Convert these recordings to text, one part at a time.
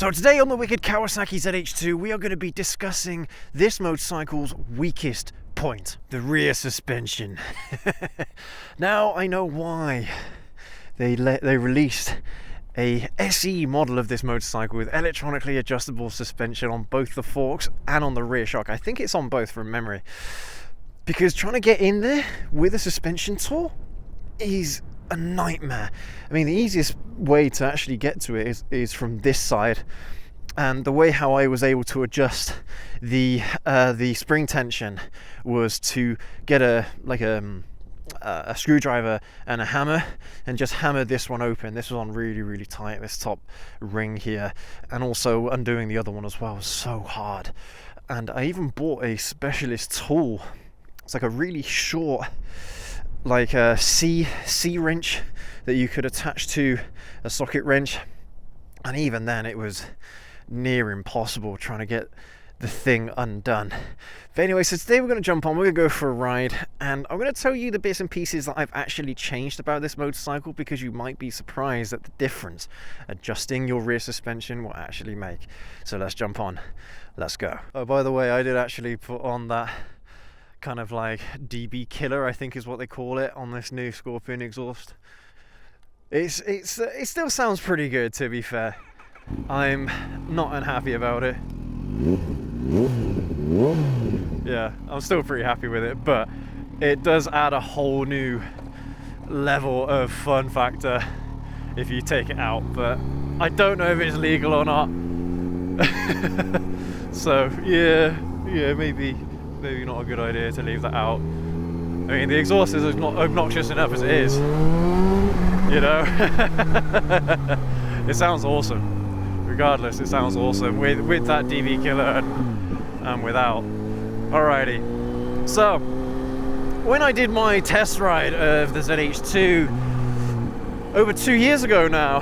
So today on the wicked Kawasaki Z H2, we are going to be discussing this motorcycle's weakest point, the rear suspension. Now I know why they released a SE model of this motorcycle with electronically adjustable suspension on both the forks and on the rear shock. I think it's on both from memory, because trying to get in there with a suspension tool is a nightmare. I mean, the easiest way to actually get to it is from this side, and the way how I was able to adjust the spring tension was to get a screwdriver and a hammer and just hammer this one open. This was on really tight, this top ring here, and also undoing the other one as well was so hard. And I even bought a specialist tool. It's like a really short, like a C wrench that you could attach to a socket wrench, and even then it was near impossible trying to get the thing undone. But anyway, so today we're going to jump on, we're going to go for a ride, and I'm going to tell you the bits and pieces that I've actually changed about this motorcycle, because you might be surprised at the difference adjusting your rear suspension will actually make. So let's jump on, let's go. Oh, by the way, I did actually put on that kind of like DB killer, I think is what they call it, on this new Scorpion exhaust. It still sounds pretty good, to be fair. I'm not unhappy about it. Yeah, I'm still pretty happy with it, but it does add a whole new level of fun factor if you take it out, but I don't know if it's legal or not. So yeah, maybe not a good idea to leave that out. I mean, the exhaust is not obnoxious enough as it is, you know. It sounds awesome. Regardless, it sounds awesome with that DB killer and without. Alrighty. So, when I did my test ride of the ZH2 over 2 years ago now,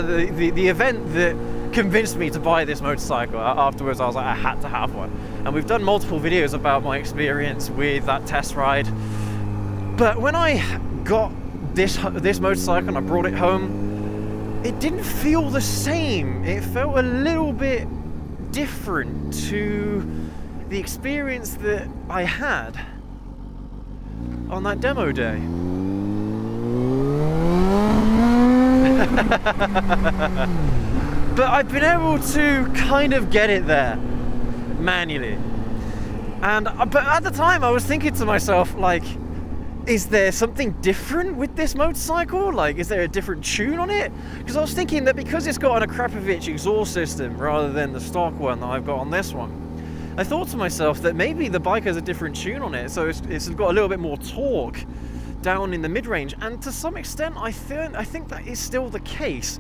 the event that convinced me to buy this motorcycle, afterwards I was like, I had to have one. And we've done multiple videos about my experience with that test ride. But when I got this motorcycle and I brought it home, it didn't feel the same. It felt a little bit different to the experience that I had on that demo day. But I've been able to kind of get it there manually. But at the time I was thinking to myself, like, is there something different with this motorcycle? Like, is there a different tune on it? Because I was thinking that because it's got an Akrapovic exhaust system rather than the stock one that I've got on this one, I thought to myself that maybe the bike has a different tune on it, so it's got a little bit more torque down in the mid-range. And to some extent, I think that is still the case.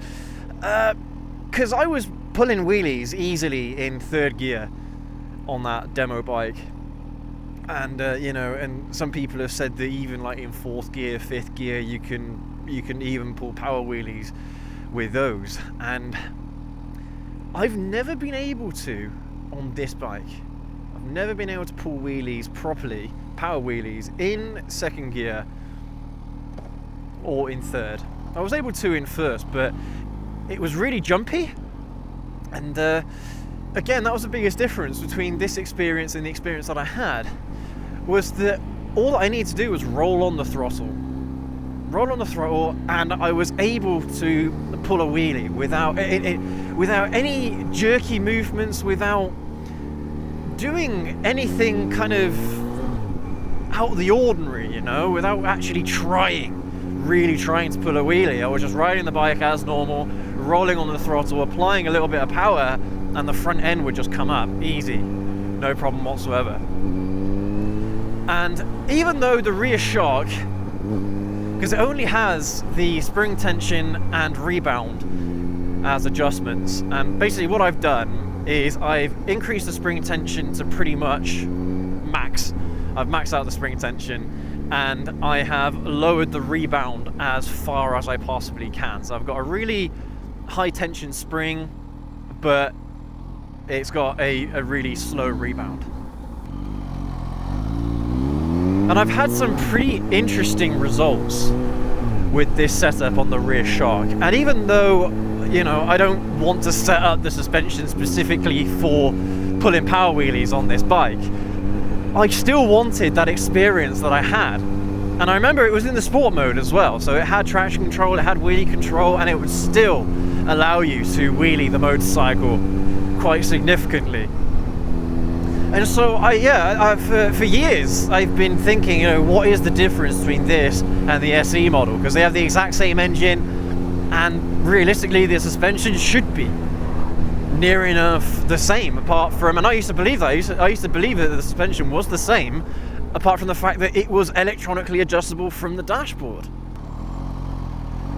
Because I was pulling wheelies easily in third gear on that demo bike. And and some people have said that even like in fourth gear, fifth gear, you can even pull power wheelies with those. And I've never been able to on this bike. I've never been able to pull wheelies properly, power wheelies, in second gear or in third. I was able to in first, but it was really jumpy. And again, that was the biggest difference between this experience and the experience that I had, was that all that I needed to do was roll on the throttle, and I was able to pull a wheelie without any jerky movements, without doing anything kind of out of the ordinary, you know, without actually really trying to pull a wheelie. I was just riding the bike as normal, rolling on the throttle, applying a little bit of power, and the front end would just come up easy, no problem whatsoever. And even though the rear shock, because it only has the spring tension and rebound as adjustments, and basically what I've done is I've increased the spring tension to pretty much max. I've maxed out the spring tension, and I have lowered the rebound as far as I possibly can. So I've got a really high tension spring, but it's got a really slow rebound. And I've had some pretty interesting results with this setup on the rear shock. And even though you know, I don't want to set up the suspension specifically for pulling power wheelies on this bike. I still wanted that experience that I had. And I remember it was in the sport mode as well, so it had traction control, it had wheelie control, and it would still allow you to wheelie the motorcycle quite significantly. And so for years I've been thinking, you know, what is the difference between this and the SE model? Because they have the exact same engine, and realistically the suspension should be near enough the same, apart from, and I used to believe that, I used to believe that the suspension was the same, apart from the fact that it was electronically adjustable from the dashboard.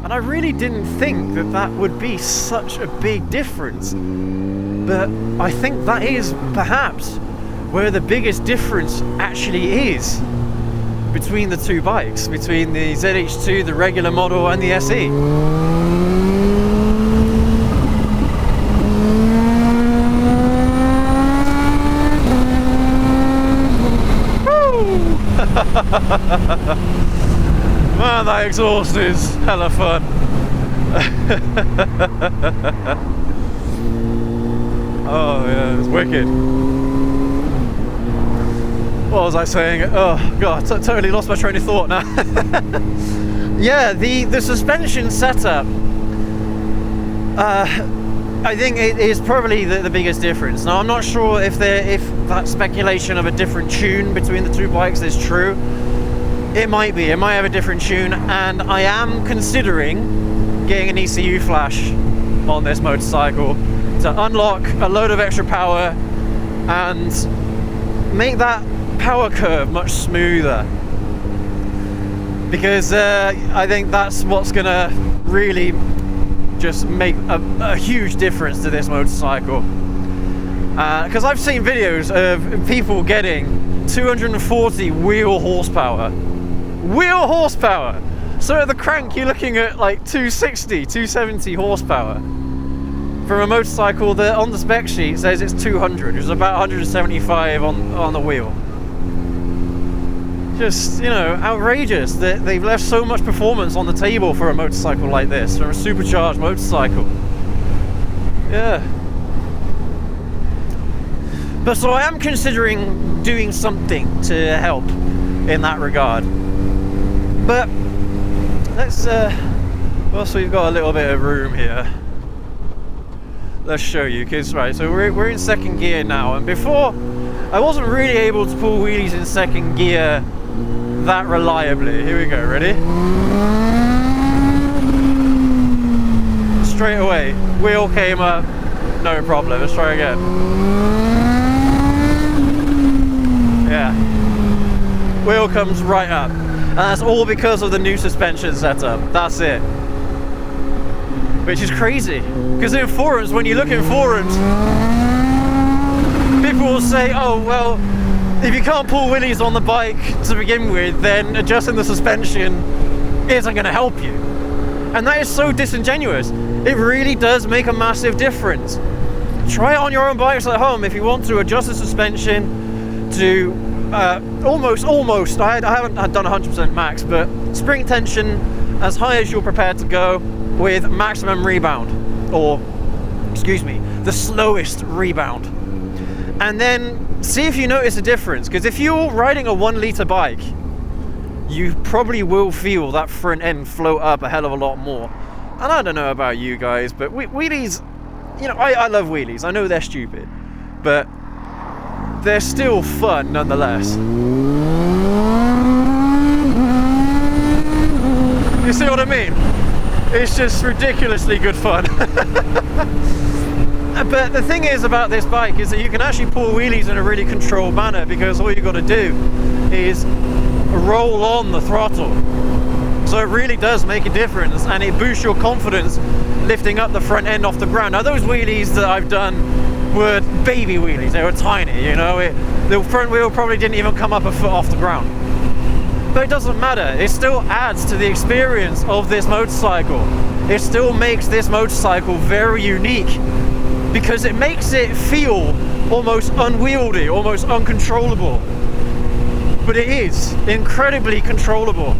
And I really didn't think that that would be such a big difference. But I think that is perhaps where the biggest difference actually is between the two bikes, between the ZH2, the regular model, and the SE. Man, that exhaust is hella fun. Oh yeah, it's wicked. What was I saying? Oh god, totally lost my train of thought now. Yeah, the suspension setup, I think it is probably the biggest difference. Now, I'm not sure if that speculation of a different tune between the two bikes is true. It might be. It might have a different tune, and I am considering getting an ECU flash on this motorcycle to unlock a load of extra power and make that power curve much smoother. Because I think that's what's gonna really just make a huge difference to this motorcycle. Because I've seen videos of people getting 240 wheel horsepower. Wheel horsepower! So at the crank you're looking at like 260, 270 horsepower from a motorcycle that on the spec sheet says it's 200, which is about 175 on the wheel. Just, you know, outrageous that they've left so much performance on the table for a motorcycle like this, for a supercharged motorcycle. Yeah. But so I am considering doing something to help in that regard. But let's, well, so we've got a little bit of room here. Let's show you, because, right, so we're in second gear now, and before, I wasn't really able to pull wheelies in second gear that reliably. Here we go, ready? Straight away, wheel came up, no problem. Let's try again. Yeah, wheel comes right up, and that's all because of the new suspension setup. That's it. Which is crazy, because in forums, when you look in forums, people will say, oh well, if you can't pull wheelies on the bike to begin with, then adjusting the suspension isn't going to help you. And that is so disingenuous. It really does make a massive difference. Try it on your own bikes at home if you want to adjust the suspension to almost, I haven't done 100% max, but spring tension as high as you're prepared to go with maximum rebound, or excuse me, the slowest rebound. And then see if you notice a difference, because if you're riding a 1 litre bike, you probably will feel that front end float up a hell of a lot more. And I don't know about you guys, but wheelies, you know, I love wheelies. I know they're stupid, but they're still fun nonetheless. You see what I mean? It's just ridiculously good fun. But the thing is about this bike is that you can actually pull wheelies in a really controlled manner, because all you got to do is roll on the throttle. So it really does make a difference, and it boosts your confidence lifting up the front end off the ground. Now those wheelies that I've done were baby wheelies, they were tiny, you know, the front wheel probably didn't even come up a foot off the ground. But it doesn't matter, it still adds to the experience of this motorcycle. It still makes this motorcycle very unique, because it makes it feel almost unwieldy, almost uncontrollable. But it is incredibly controllable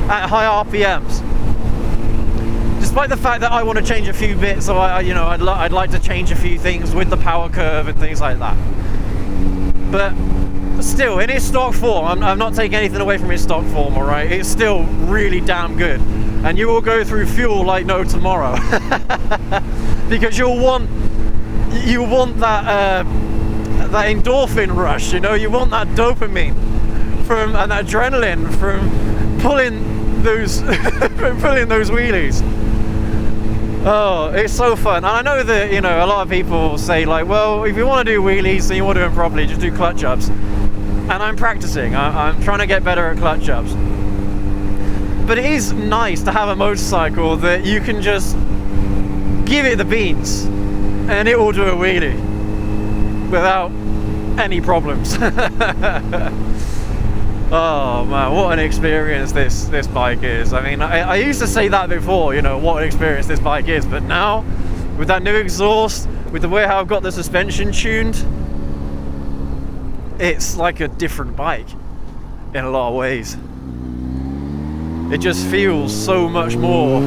at high RPMs. despite the fact that I want to change a few bits, so I'd like to change a few things with the power curve and things like that. But still, in its stock form, I'm not taking anything away from its stock form, all right? It's still really damn good. And you will go through fuel like no tomorrow. Because you'll want that endorphin rush, you know? You want that dopamine and that adrenaline from pulling those wheelies. Oh, it's so fun. And I know that, a lot of people say like, well, if you want to do wheelies and you want to do them properly, just do clutch ups. And I'm practicing. I'm trying to get better at clutch ups. But it is nice to have a motorcycle that you can just give it the beans and it will do a wheelie without any problems. Oh man, what an experience this bike is. I mean, I used to say that before, what an experience this bike is, but now with that new exhaust, with the way how I've got the suspension tuned, it's like a different bike in a lot of ways. It just feels so much more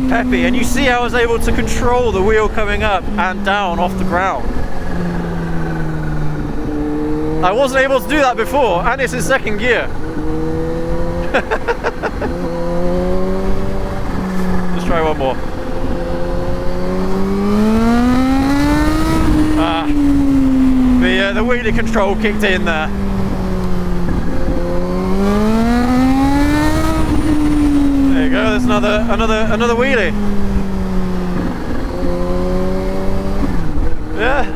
peppy, and you see I was able to control the wheel coming up and down off the ground. I wasn't able to do that before, and it's in second gear. Let's try one more. The wheelie control kicked in there. There you go. There's another wheelie. Yeah.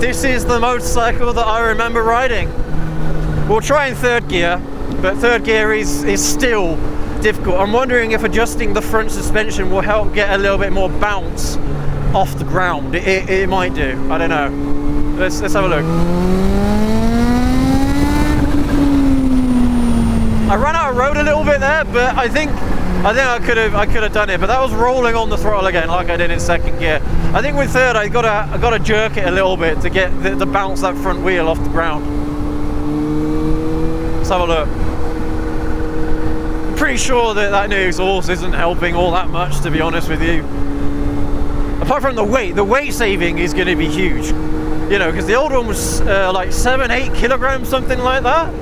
This is the motorcycle that I remember riding. We'll try in third gear, but third gear is still difficult. I'm wondering if adjusting the front suspension will help get a little bit more bounce off the ground. It might do. I don't know. Let's have a look. I ran out of road a little bit there, but I think I could have done it. But that was rolling on the throttle again, like I did in second gear. I think with third, I gotta jerk it a little bit to get to bounce that front wheel off the ground. Let's have a look. I'm pretty sure that new exhaust isn't helping all that much, to be honest with you. Apart from the weight saving is going to be huge. Because the old one was like 7-8 kilograms, something like that.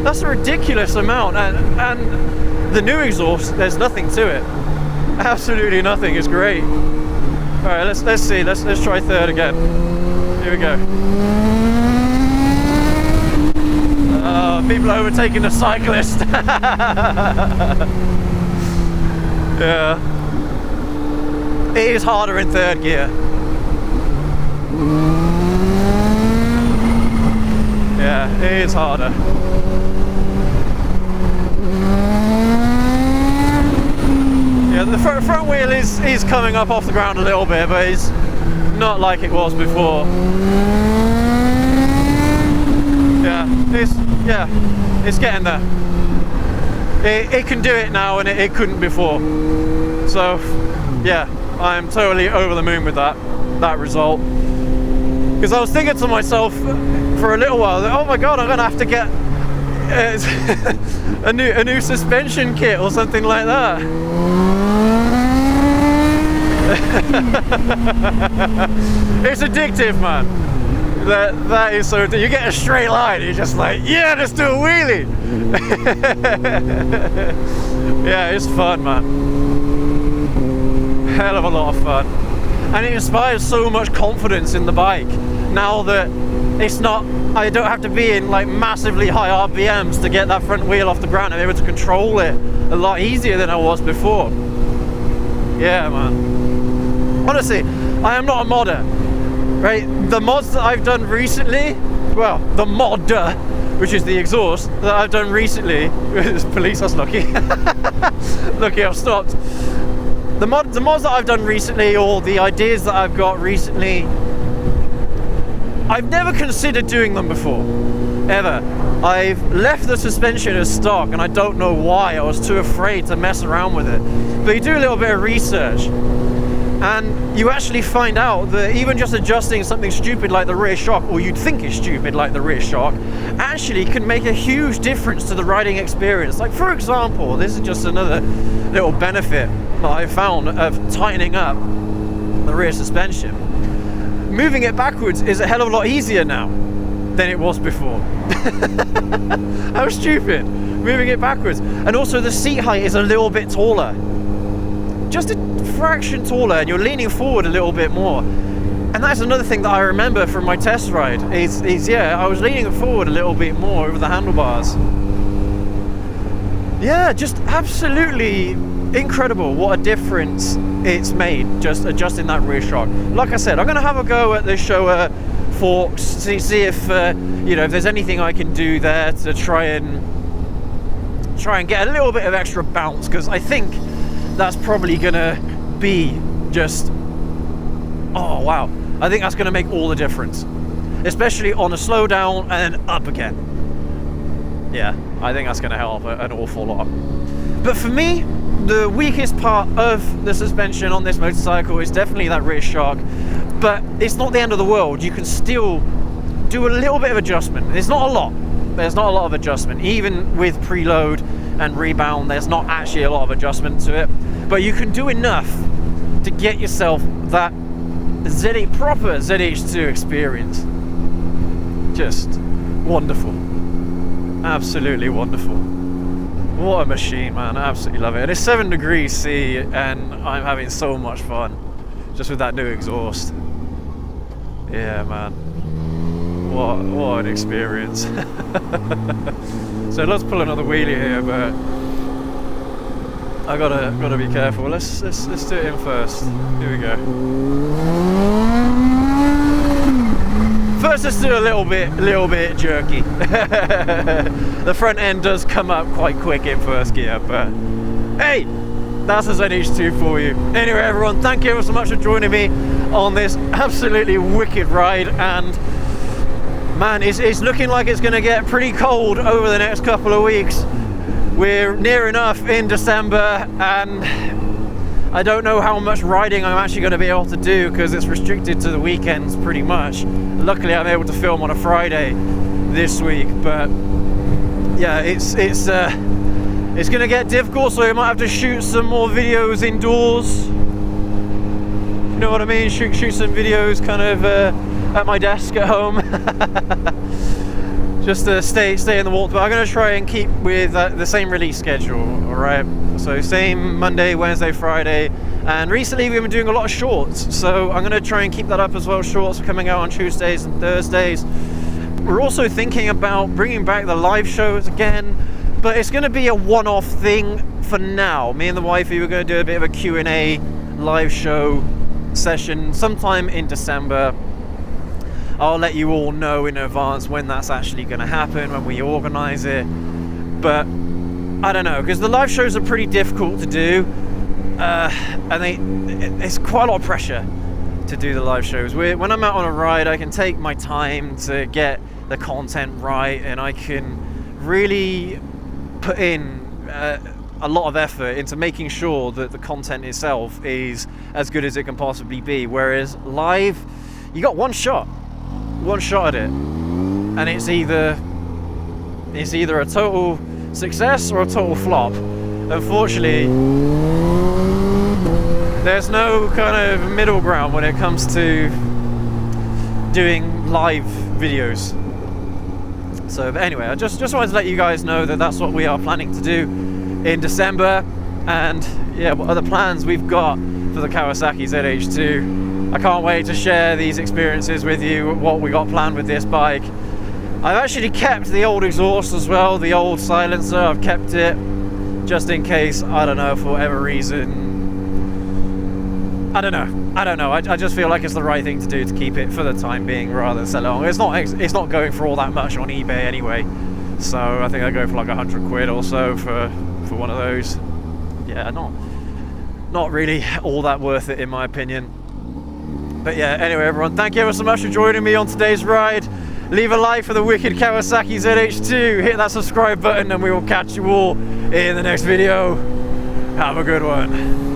That's a ridiculous amount, and the new exhaust, there's nothing to it. Absolutely nothing. It's great. All right, let's see. Let's try third again. Here we go. People are overtaking the cyclist. Yeah. It is harder in third gear. Yeah, it is harder. Yeah, the front wheel is coming up off the ground a little bit, but it's not like it was before. It's getting there. It can do it now, and it couldn't before. So, yeah, I'm totally over the moon with that result. Because I was thinking to myself for a little while, oh my god, I'm gonna have to get a new suspension kit or something like that. It's addictive, man. That is so. You get a straight line, you're just like, yeah, let's do a wheelie. Yeah, it's fun, man. Hell of a lot of fun, and it inspires so much confidence in the bike. Now that it's not, I don't have to be in like massively high RPMs to get that front wheel off the ground. I'm able to control it a lot easier than I was before. Yeah, man. Honestly, I am not a modder, right? The mods that I've done recently, well, the modder, which is the exhaust that I've done recently. Police, that's lucky. Lucky I've stopped. The mods that I've done recently, or the ideas that I've got recently, I've never considered doing them before, ever. I've left the suspension as stock, and I don't know why. I was too afraid to mess around with it. But you do a little bit of research, And you actually find out that even just adjusting something stupid like the rear shock, or you'd think is stupid like the rear shock, actually can make a huge difference to the riding experience. Like, for example, this is just another little benefit that I found of tightening up the rear suspension. Moving it backwards is a hell of a lot easier now than it was before. How stupid. Moving it backwards. And also the seat height is a little bit taller. Just a fraction taller, and you're leaning forward a little bit more. And that's another thing that I remember from my test ride is yeah, I was leaning forward a little bit more over the handlebars. Yeah, just absolutely incredible what a difference it's made just adjusting that rear shock. Like I said, I'm gonna have a go at the Showa forks, see if you know, if there's anything I can do there to try and get a little bit of extra bounce, because I think that's probably gonna be just, oh wow, I think that's gonna make all the difference, especially on a slowdown and then up again. Yeah, I think that's gonna help an awful lot. But for me, the weakest part of the suspension on this motorcycle is definitely that rear shock, but it's not the end of the world. You can still do a little bit of adjustment. There's not a lot. There's not a lot of adjustment. Even with preload and rebound, there's not actually a lot of adjustment to it, but you can do enough to get yourself that proper ZH2 experience. Just wonderful. Absolutely wonderful. What a machine, man. I absolutely love it. And it's 7 degrees C, and I'm having so much fun just with that new exhaust. Yeah, man. What an experience. So let's pull another wheelie here, but I gotta be careful. Let's do it in first. Here we go. First, let's do a little bit jerky. The front end does come up quite quick in first gear, but hey, that's a ZH2 for you. Anyway, everyone, thank you ever so much for joining me on this absolutely wicked ride. And man, it's looking like it's going to get pretty cold over the next couple of weeks. We're near enough in December, and I don't know how much riding I'm actually going to be able to do because it's restricted to the weekends pretty much. Luckily, I'm able to film on a Friday this week, but yeah, it's going to get difficult, so I might have to shoot some more videos indoors. You know what I mean? Shoot some videos kind of at my desk at home. Just to stay in the water. But I'm going to try and keep with the same release schedule, alright? So same Monday, Wednesday, Friday. And recently we've been doing a lot of shorts, so I'm going to try and keep that up as well. Shorts are coming out on Tuesdays and Thursdays. We're also thinking about bringing back the live shows again, but it's going to be a one-off thing for now. Me and the wifey, we're going to do a bit of a Q&A live show session sometime in December. I'll let you all know in advance when that's actually going to happen, when we organise it. But I don't know, because the live shows are pretty difficult to do, and it's quite a lot of pressure to do the live shows. When I'm out on a ride, I can take my time to get the content right, and I can really put in a lot of effort into making sure that the content itself is as good as it can possibly be. Whereas live, you got one shot at it, and it's either a total success or a total flop. Unfortunately, there's no kind of middle ground when it comes to doing live videos. So, but anyway, I just wanted to let you guys know that that's what we are planning to do in December. And yeah, what other plans we've got for the Kawasaki ZH2. I can't wait to share these experiences with you, what we got planned with this bike. I've actually kept the old exhaust as well, the old silencer. I've kept it just in case, I don't know, for whatever reason. I don't know. I just feel like it's the right thing to do to keep it for the time being rather than sell it on. It's not going for all that much on eBay anyway. So I think I go for like 100 quid or so for one of those. Yeah, not really all that worth it in my opinion. But yeah, anyway everyone, thank you ever so much for joining me on today's ride. Leave a like for the wicked Kawasaki ZH2, hit that subscribe button, and we will catch you all in the next video. Have a good one.